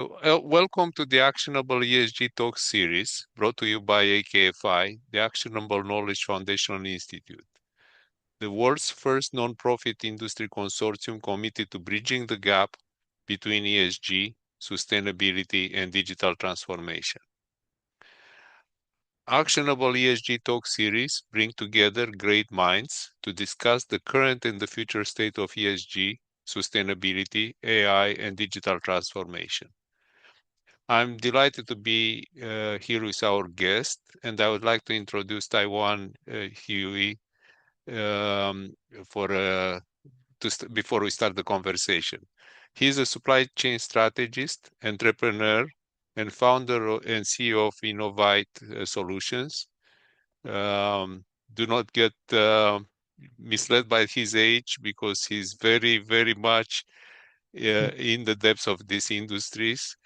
Welcome to the Actionable ESG Talk series brought to you by AKFI, the Actionable Knowledge Foundation Institute, the world's first non-profit industry consortium committed to bridging the gap between ESG, sustainability, and digital transformation. Actionable ESG Talk series bring together great minds to discuss the current and the future state of ESG, sustainability, AI, and digital transformation. I'm delighted to be here with our guest, and I would like to introduce Taiwan Huey um, for before we start the conversation. He's a supply chain strategist, entrepreneur, and founder and CEO of Innovate Solutions. Do not get misled by his age because he's very, very much in the depths of these industries.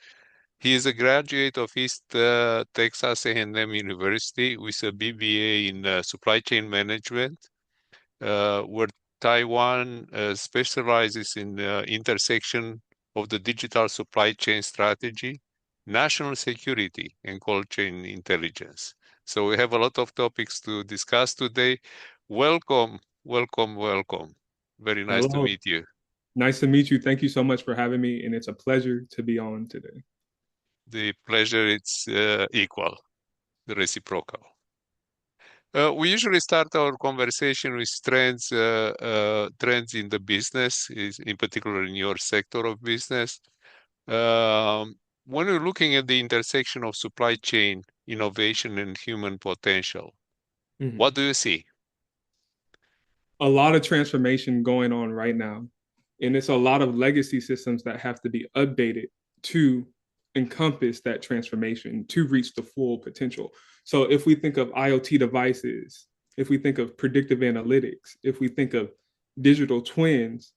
He is a graduate of East Texas A&M University with a BBA in supply chain management, where Taiwan specializes in the intersection of the digital supply chain strategy, national security, and cold chain intelligence. So we have a lot of topics to discuss today. Welcome, welcome, welcome. Very nice to Hello. meet you. Nice to meet you. Thank you so much for having me, and it's a pleasure to be on today. The pleasure is equal, the reciprocal. We usually start our conversation with trends in the business, in particular in your sector of business. When you're looking at the intersection of supply chain, innovation, and human potential, what Mhm. do you see? A lot of transformation going on right now, and it's a lot of legacy systems that have to be updated to encompass that transformation to reach the full potential. So, if we think of IoT devices, if we think of predictive analytics, if we think of digital twins,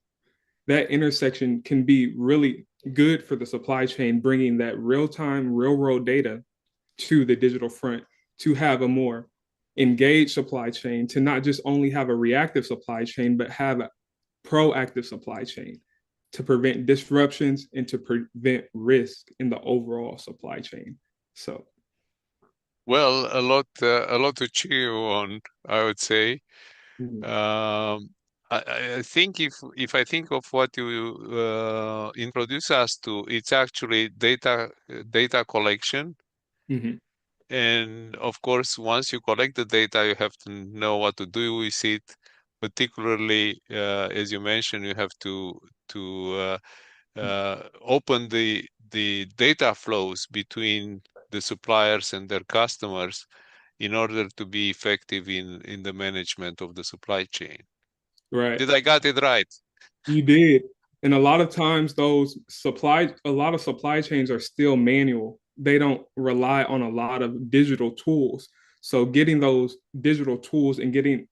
that intersection can be really good for the supply chain, bringing that real time, real world data to the digital front to have a more engaged supply chain, to not just only have a reactive supply chain, but have a proactive supply chain to prevent disruptions and to prevent risk in the overall supply chain. So, Well, a lot to chew on, I would say. mm-hmm. I think if I think of what you introduce us to, it's actually data collection. Mm-hmm. And of course, once you collect the data, you have to know what to do with it. Particularly, as you mentioned, you have to open the data flows between the suppliers and their customers in order to be effective in the management of the supply chain. Right. Did I got it right? You did. And a lot of times a lot of supply chains are still manual. They don't rely on a lot of digital tools. So getting those digital tools and getting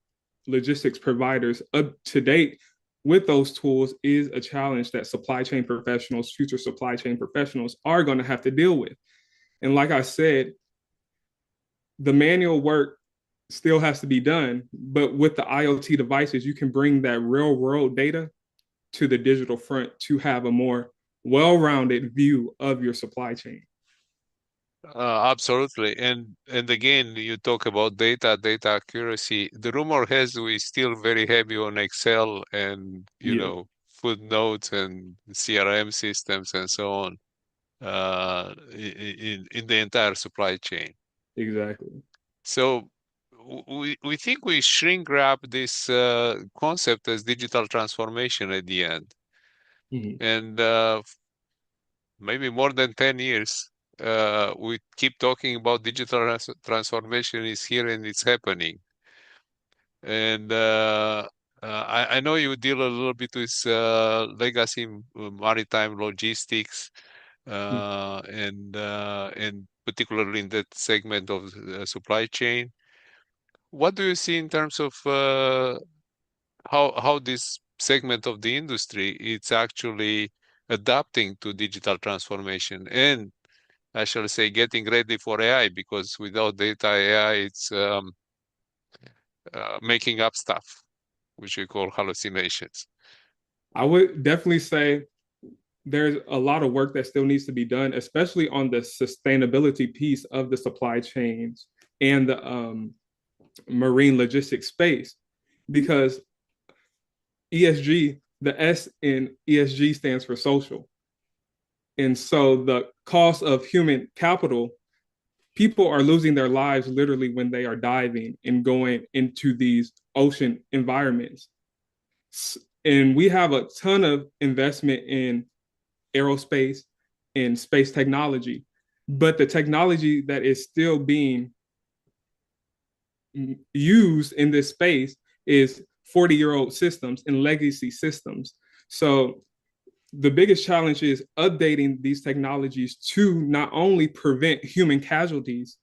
logistics providers up to date with those tools is a challenge that supply chain professionals, future supply chain professionals are going to have to deal with. And like I said, the manual work still has to be done, but with the IoT devices, you can bring that real world data to the digital front to have a more well-rounded view of your supply chain. Absolutely. And again, you talk about data accuracy. The rumor has we still very heavy on Excel and, Yeah, footnotes and CRM systems and so on in the entire supply chain. exactly. So we think we shrink wrap this concept as digital transformation at the end. Mhm. And maybe more than 10 years, we keep talking about digital transformation is here and it's happening. And I know you deal a little bit with legacy maritime logistics and particularly in that segment of the supply chain. What do you see in terms of how this segment of the industry it's actually adapting to digital transformation and I shall say getting ready for AI because without data AI it's making up stuff which we call hallucinations. I would definitely say there's a lot of work that still needs to be done, especially on the sustainability piece of the supply chains and the marine logistics space, because ESG, the S in ESG stands for social. And so the cost of human capital, people are losing their lives literally when they are diving and going into these ocean environments. And we have a ton of investment in aerospace and space technology, but the technology that is still being used in this space is 40-year-old systems and legacy systems. So the biggest challenge is updating these technologies to not only prevent human casualties,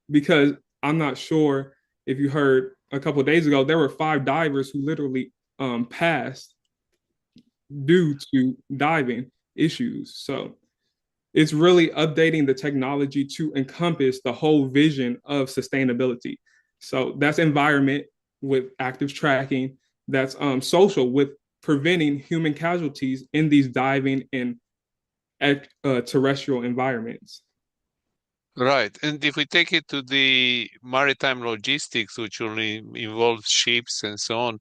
because I'm not sure if you heard a couple of days ago, there were 5 divers who literally passed due to diving issues. So it's really updating the technology to encompass the whole vision of sustainability. So that's environment with active tracking, that's social with preventing human casualties in these diving and terrestrial environments. Right. And if we take it to the maritime logistics, which only involves ships and so on.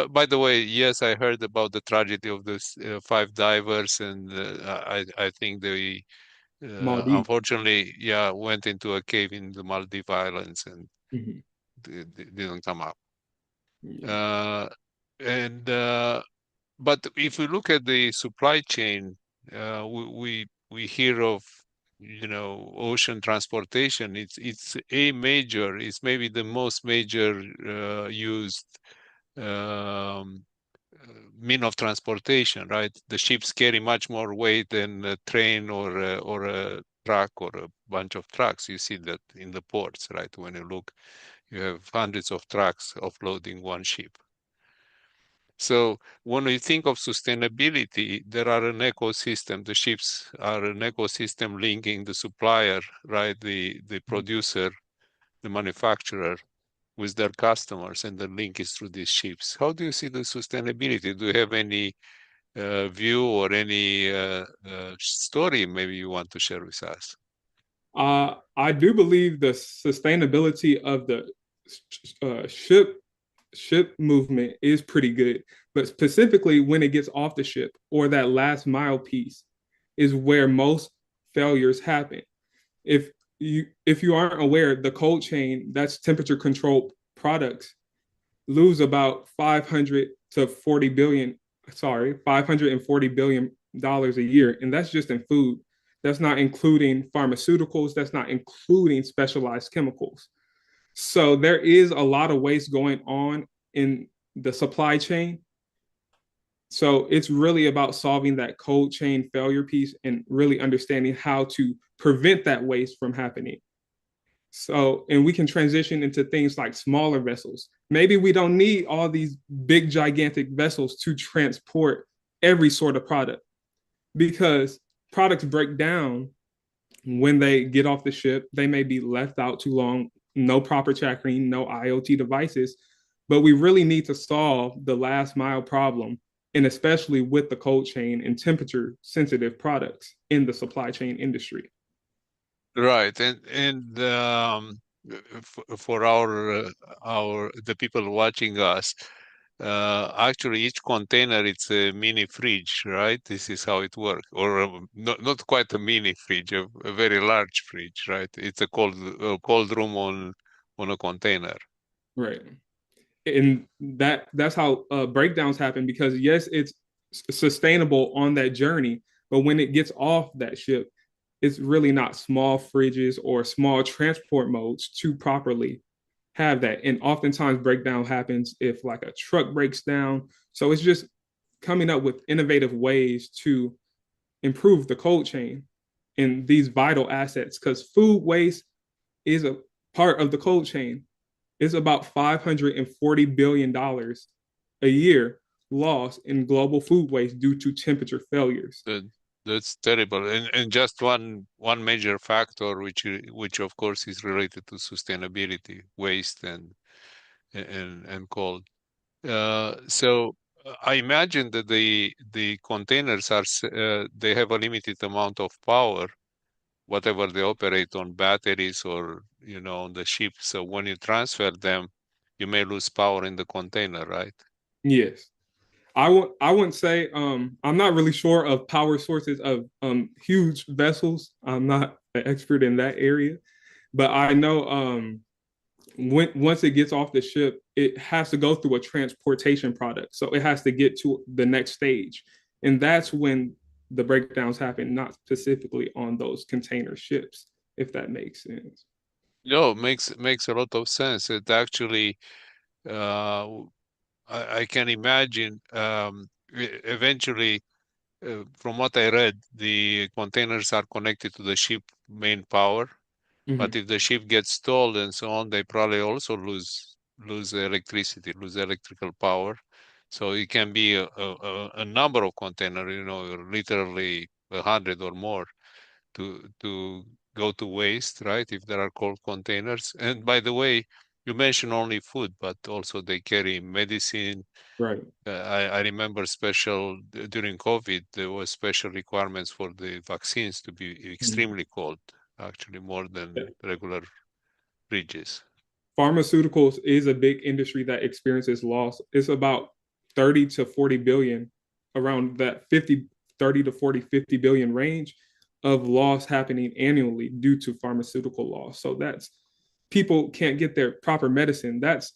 By the way, yes, I heard about the tragedy of the 5 divers, and I think they Maldives. unfortunately, yeah, went into a cave in the Maldive Islands and Mm-hmm. didn't come up. Yeah. Uh, and But if we look at the supply chain, we hear of, ocean transportation. It's maybe the most major used um, mean of transportation, right? The ships carry much more weight than a train or a truck or a bunch of trucks. You see that in the ports, right? When you look, you have hundreds of trucks offloading one ship. So when we think of sustainability, there are an ecosystem. The ships are an ecosystem linking the supplier, right, the producer, the manufacturer, with their customers, and the link is through these ships. How do you see the sustainability? Do you have any view or any story maybe you want to share with us? I do believe the sustainability of the ship movement is pretty good, but specifically when it gets off the ship or that last mile piece is where most failures happen. If you aren't aware, the cold chain, that's temperature controlled products, lose about 540 billion dollars a year, and that's just in food. That's not including pharmaceuticals, that's not including specialized chemicals. So there is a lot of waste going on in the supply chain. So it's really about solving that cold chain failure piece and really understanding how to prevent that waste from happening. So, and we can transition into things like smaller vessels. Maybe we don't need all these big, gigantic vessels to transport every sort of product, because products break down when they get off the ship. They may be left out too long, no proper tracking, no IoT devices. But we really need to solve the last mile problem, and especially with the cold chain and temperature sensitive products in the supply chain industry. Right, and for our the people watching us, actually each container it's a mini fridge, right? This is how it works, or not quite a mini fridge, a very large fridge, right? It's a cold room on a container. Right. And that's how breakdowns happen, because yes, it's sustainable on that journey, but when it gets off that ship, it's really not small fridges or small transport modes to properly have that. And oftentimes breakdown happens if like a truck breaks down. So it's just coming up with innovative ways to improve the cold chain in these vital assets, because food waste is a part of the cold chain. It's about $540 billion a year lost in global food waste due to temperature failures. That that's terrible, and just one major factor, which of course is related to sustainability, waste and cold. So I imagine that the containers are they have a limited amount of power, whatever they operate on batteries or on the ship. So when you transfer them, you may lose power in the container, right? Yes. I wouldn't say I'm not really sure of power sources of huge vessels. I'm not an expert in that area, but I know when once it gets off the ship, it has to go through a transportation product. So it has to get to the next stage. And that's when the breakdowns happen, not specifically on those container ships, if that makes sense. No, makes a lot of sense. It actually, uh, I can imagine eventually. From what I read, the containers are connected to the ship main power, but Mm-hmm. if the ship gets stalled and so on, they probably also lose electricity, lose electrical power. So it can be a number of containers, literally 100 or more to go to waste, right? If there are cold containers. And by the way, you mentioned only food, but also they carry medicine. Right. I remember during COVID, there was special requirements for the vaccines to be Mm-hmm. extremely cold, actually more than regular fridges. Pharmaceuticals is a big industry that experiences loss. It's about 30 to 40 billion, around that 30 to 40, 50 billion range of loss happening annually due to pharmaceutical loss. So that's people can't get their proper medicine. That's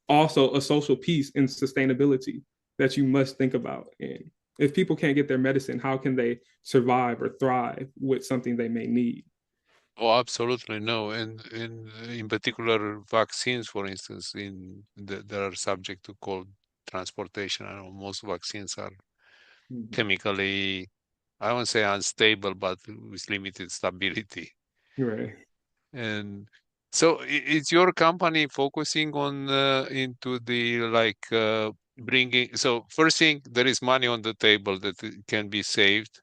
also a social piece in sustainability that you must think about. And if people can't get their medicine, how can they survive or thrive with something they may need? Oh, absolutely no. And in particular, vaccines, for instance, that are subject to cold transportation. I know most vaccines are Mhm. chemically, I won't say unstable, but with limited stability. Right. And so is your company focusing on into the like bringing, so first thing, there is money on the table that can be saved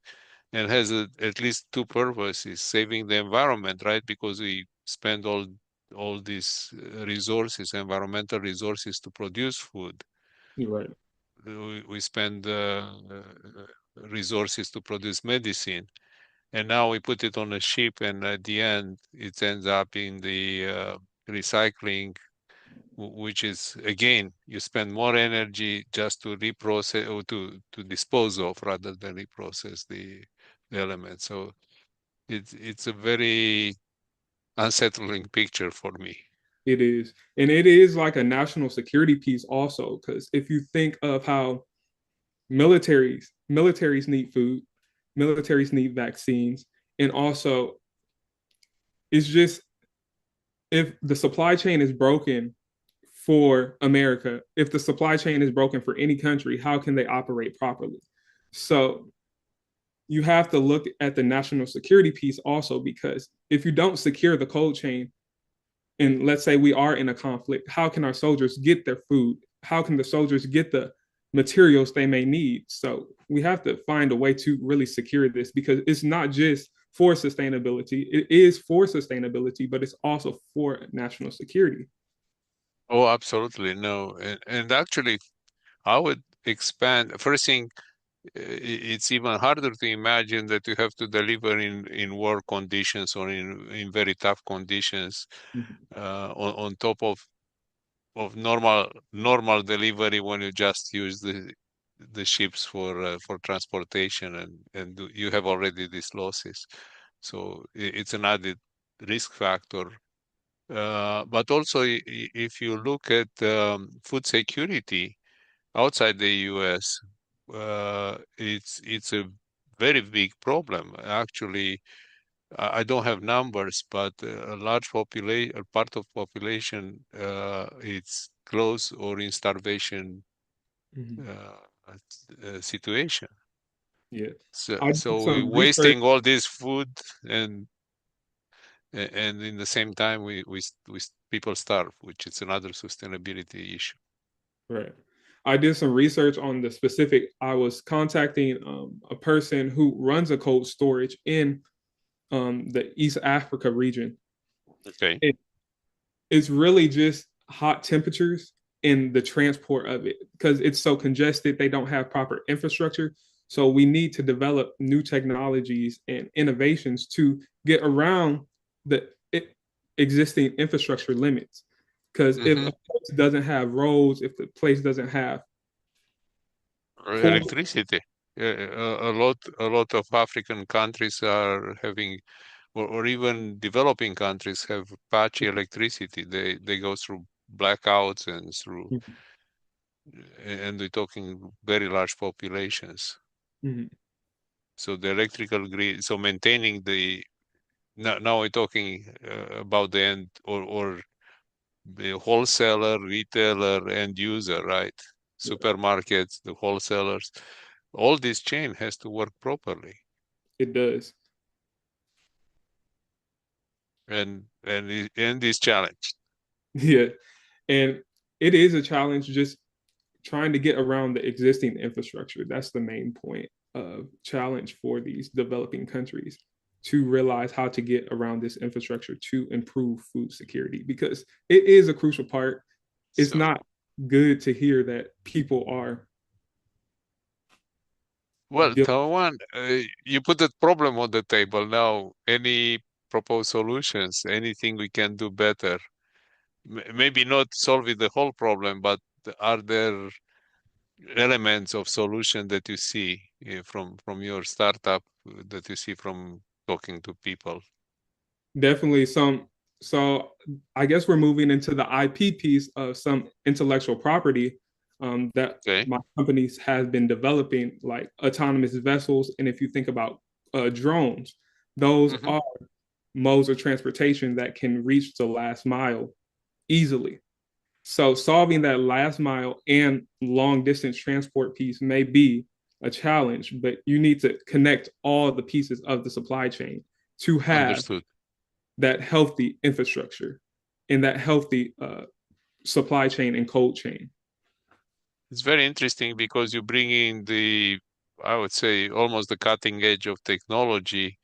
and has at least two purposes: saving the environment, right? Because we spend all these resources, environmental resources, to produce food. You're right. We spend resources to produce medicine, and now we put it on a ship, and at the end it ends up in the recycling, which is, again, you spend more energy just to reprocess or to dispose of rather than reprocess the elements. So it's a very unsettling picture for me. It is. And it is like a national security piece also, because if you think of how militaries need food, militaries need vaccines, and also it's just if the supply chain is broken for America, if the supply chain is broken for any country, how can they operate properly? So you have to look at the national security piece also, because if you don't secure the cold chain, and let's say we are in a conflict, how can our soldiers get their food? How can the soldiers get the materials they may need? So we have to find a way to really secure this, because it's not just for sustainability. It is for sustainability, but it's also for national security. Oh, absolutely no. And actually, I would expand. First thing, it's even harder to imagine that you have to deliver in war conditions or in very tough conditions, Mhm. on top of normal delivery, when you just use the ships for transportation, and you have already these losses. So it's an added risk factor. But also, if you look at food security outside the US, it's a very big problem. Actually, I don't have numbers, but a large population, a part of population, it's close or in starvation Mhm. situation. Yeah. So, I did so we're some research. wasting all this food, and in the same time, people starve, which is another sustainability issue. Right. I did some research on the specific. I was contacting a person who runs a cold storage in the East Africa region. Okay. It, it's really just hot temperatures. in the transport of it because it's so congested. They don't have proper infrastructure. So we need to develop new technologies and innovations to get around the existing infrastructure limits. Because if Hmm. a place doesn't have roads, if the place doesn't have port, Electricity. A lot of African countries are having, or even developing countries have patchy electricity. They go through blackouts and through, and we're talking very large populations. Mhm. So the electrical grid, so maintaining the, now we're talking about the end, or the wholesaler, retailer, end user, right? Supermarkets, the wholesalers, all this chain has to work properly. It does. And this challenge. Yeah. And it is a challenge just trying to get around the existing infrastructure. That's the main point of challenge for these developing countries to realize how to get around this infrastructure to improve food security because it is a crucial part. It's So, not good to hear that people are well, dealing. Tawan, you put that problem on the table now. Any proposed solutions? Anything we can do better? Maybe not solving the whole problem, but are there elements of solution that you see from your startup, that you see from talking to people? Definitely some. So I guess we're moving into the IP piece of some intellectual property that Okay. my companies have been developing, like autonomous vessels. And if you think about drones, those Hmm. are modes of transportation that can reach the last mile easily. So solving that last mile and long distance transport piece may be a challenge, but you need to connect all the pieces of the supply chain to have Understood. that healthy infrastructure and that healthy supply chain and cold chain. It's very interesting because you bring in the, I would say, almost the cutting edge of technology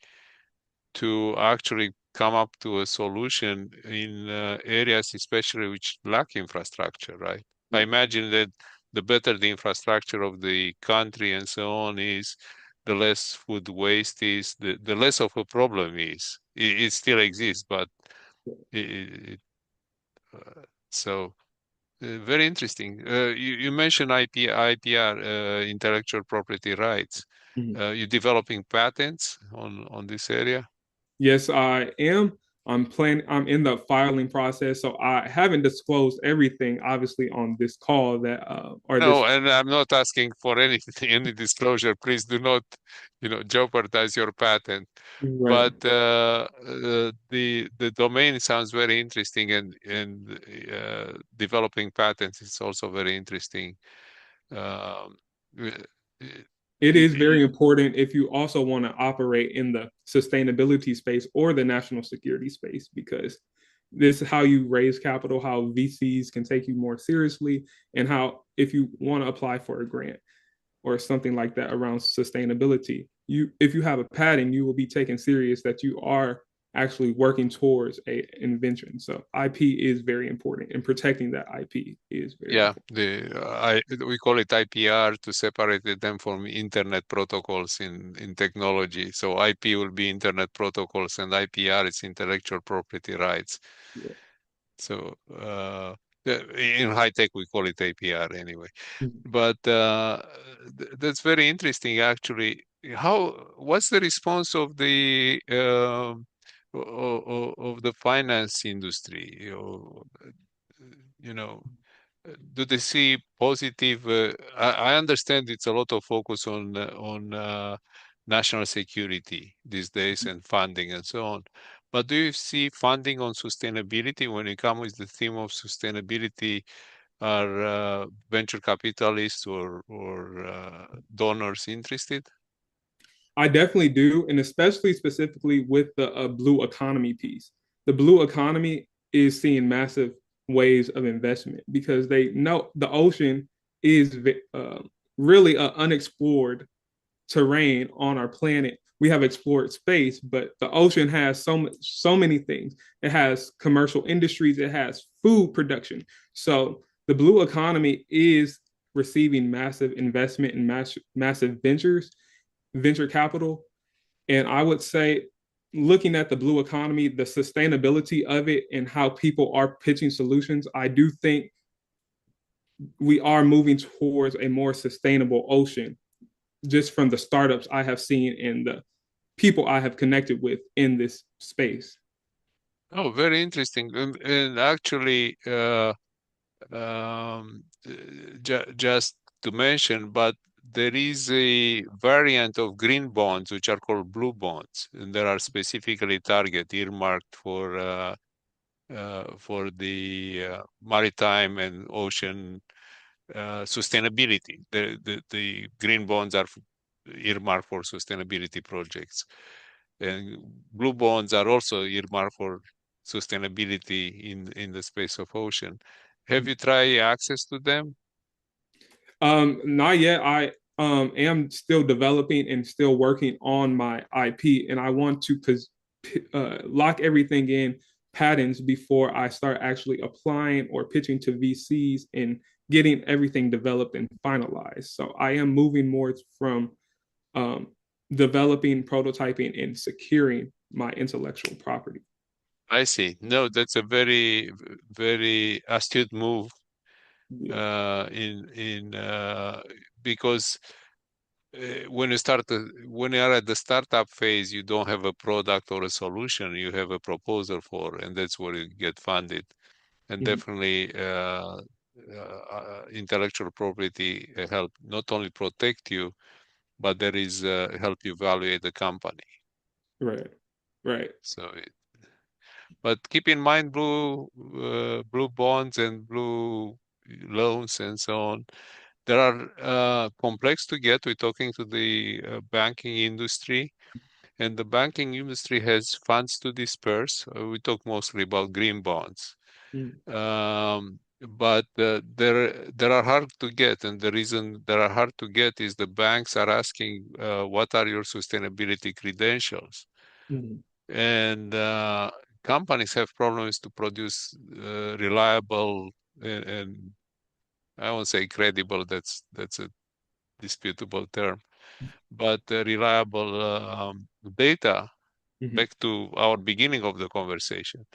to actually come up to a solution in areas, especially which lack infrastructure, right? I imagine that the better the infrastructure of the country and so on is, the less food waste is, the less of a problem is. It still exists, but it, so very interesting. You mentioned IPR, intellectual property rights. Mhm. You developing patents on this area? Yes, I am. I'm planning. I'm in the filing process, so I haven't disclosed everything, obviously, on this call that or No, this. and I'm not asking for anything, any disclosure. Please do not, jeopardize your patent. Right. But the domain sounds very interesting, and developing patents is also very interesting. Um, uh, It is very y- important if you also want to operate in the sustainability space or the national security space, because this is how you raise capital, how VCs can take you more seriously, and how if you want to apply for a grant or something like that around sustainability, you if you have a patent, you will be taken serious that you are actually working towards a invention. So IP is very important, and protecting that IP is very yeah, important. we call it IPR to separate them from internet protocols in technology. So IP will be internet protocols, and IPR is intellectual property rights. Yeah. So in high tech we call it APR anyway. Mhm. But that's very interesting actually. What's the response of the of the finance industry? You know, do they see positive? I understand it's a lot of focus on national security these days and funding and so on. But do you see funding on sustainability when it comes with the theme of sustainability? Are venture capitalists or donors interested? I definitely do, and especially specifically with the blue economy piece. The blue economy is seeing massive waves of investment because they know the ocean is really an unexplored terrain on our planet. We have explored space, but the ocean has so many things. It has commercial industries, it has food production. So the blue economy is receiving massive investment and massive venture capital. And I would say, looking at the blue economy, the sustainability of it, and how people are pitching solutions, I do think we are moving towards a more sustainable ocean, just from the startups I have seen and the people I have connected with in this space. Oh, very interesting. And actually, just to mention, but there is a variant of green bonds which are called blue bonds, and they are specifically target earmarked for the maritime and ocean sustainability. The green bonds are earmarked for sustainability projects, and blue bonds are also earmarked for sustainability in the space of ocean. Have you tried access to them? Not yet. I am still developing and still working on my IP, and I want to lock everything in patents before I start actually applying or pitching to VCs and getting everything developed and finalized. So I am moving more from um, developing, prototyping, and securing my intellectual property. I see. No, that's a very astute move Yeah. in because when you are at the startup phase, you don't have a product or a solution. You have a proposal for, and that's where you get funded. And Mhm. definitely, intellectual property help not only protect you, but there is help you evaluate the company. Right. Right. So, but keep in mind blue bonds and blue loans and so on. They are complex to get. We're talking to the banking industry, and the banking industry has funds to disperse. We talk mostly about green bonds. Mhm. But there are hard to get, and the reason they are hard to get is the banks are asking, what are your sustainability credentials? Mhm. And companies have problems to produce reliable and I won't say credible. That's a disputable term, but reliable data. Mhm. Back to our beginning of the conversation.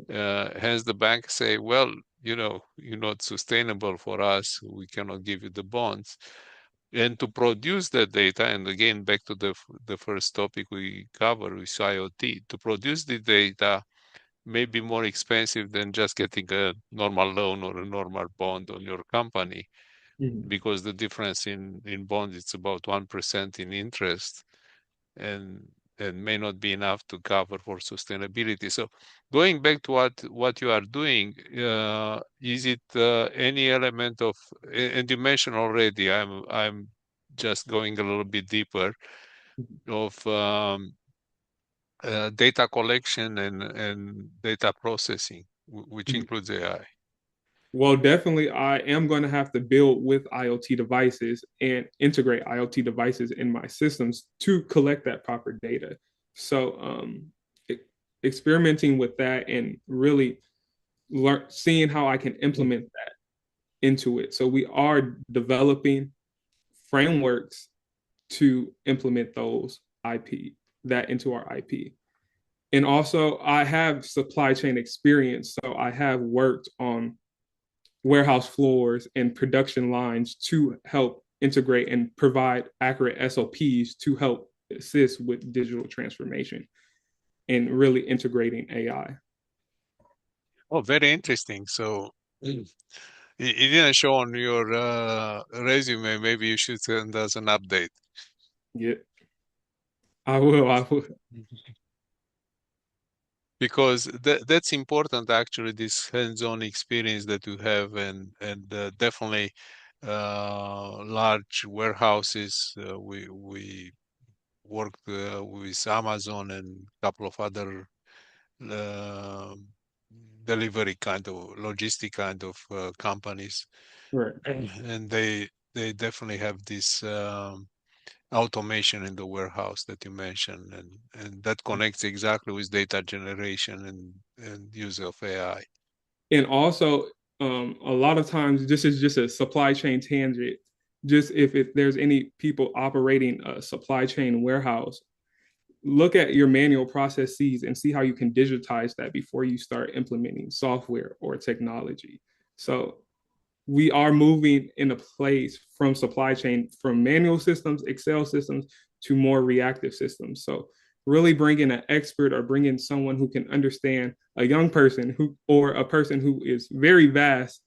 Hence, the bank say, well, you're not sustainable for us. We cannot give you the bonds. And to produce that data, and again, back to the first topic we covered with IoT, to produce the data may be more expensive than just getting a normal loan or a normal bond on your company, Mhm. because the difference in bonds, it's about 1% in interest, and may not be enough to cover for sustainability. So going back to what you are doing, is it any element of, and you mentioned already, I'm just going a little bit deeper, of data collection and data processing, which Mhm. includes AI. Well, definitely, I am going to have to build with IoT devices and integrate IoT devices in my systems to collect that proper data. So, e- experimenting with that and really seeing how I can implement that into it. So, we are developing frameworks to implement those IP that into our IP. And also, I have supply chain experience, so I have worked on warehouse floors and production lines to help integrate and provide accurate SOPs to help assist with digital transformation and really integrating AI. Oh, very interesting. So it didn't show on your resume. Maybe you should send us an update. Yeah, I will. I will. Because that's important, actually, this hands-on experience that you have, and definitely large warehouses. We worked with Amazon and a couple of other uh, delivery kind of logistic kind of companies, Right. and they definitely have this automation in the warehouse that you mentioned, and that connects exactly with data generation and use of AI. And also, A lot of times this is just a supply chain tangent. Just if there's any people operating a supply chain warehouse, look at your manual processes and see how you can digitize that before you start implementing software or technology. So we are moving in a place from supply chain from manual systems, Excel systems, to more reactive systems. So really bring in an expert or bring in someone who can understand a young person who or a person who is very vast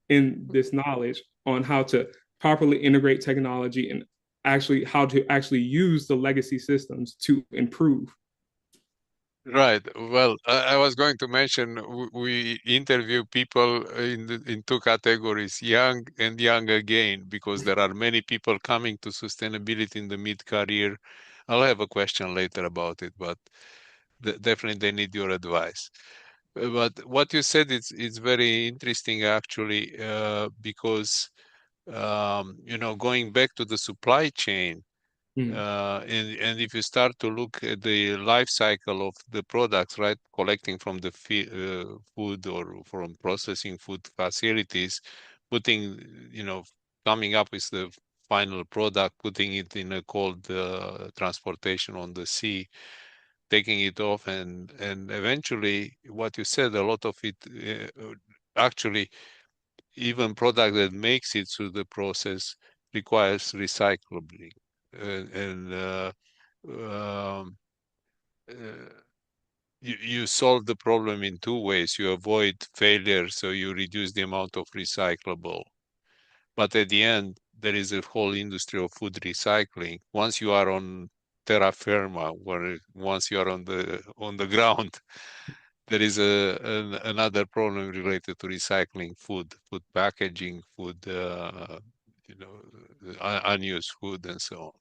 in this knowledge on how to properly integrate technology and actually how to actually use the legacy systems to improve. Right. Well, I was going to mention we interview people in two categories, young and young again, because there are many people coming to sustainability in the mid-career. I'll have a question later about it, but definitely they need your advice. But what you said is very interesting actually, because going back to the supply chain. Mm. And if you start to look at the life cycle of the products, right, collecting from the food or from processing food facilities, putting, coming up with the final product, putting it in a cold transportation on the sea, taking it off, and eventually, what you said, a lot of it actually, even product that makes it through the process requires recycling. And um, uh, you solve the problem in two ways. You avoid failure, so you reduce the amount of recyclable. But at the end, there is a whole industry of food recycling. Once you are on terra firma, where once you are on the ground, there is another problem related to recycling food packaging, food, unused food, and so on.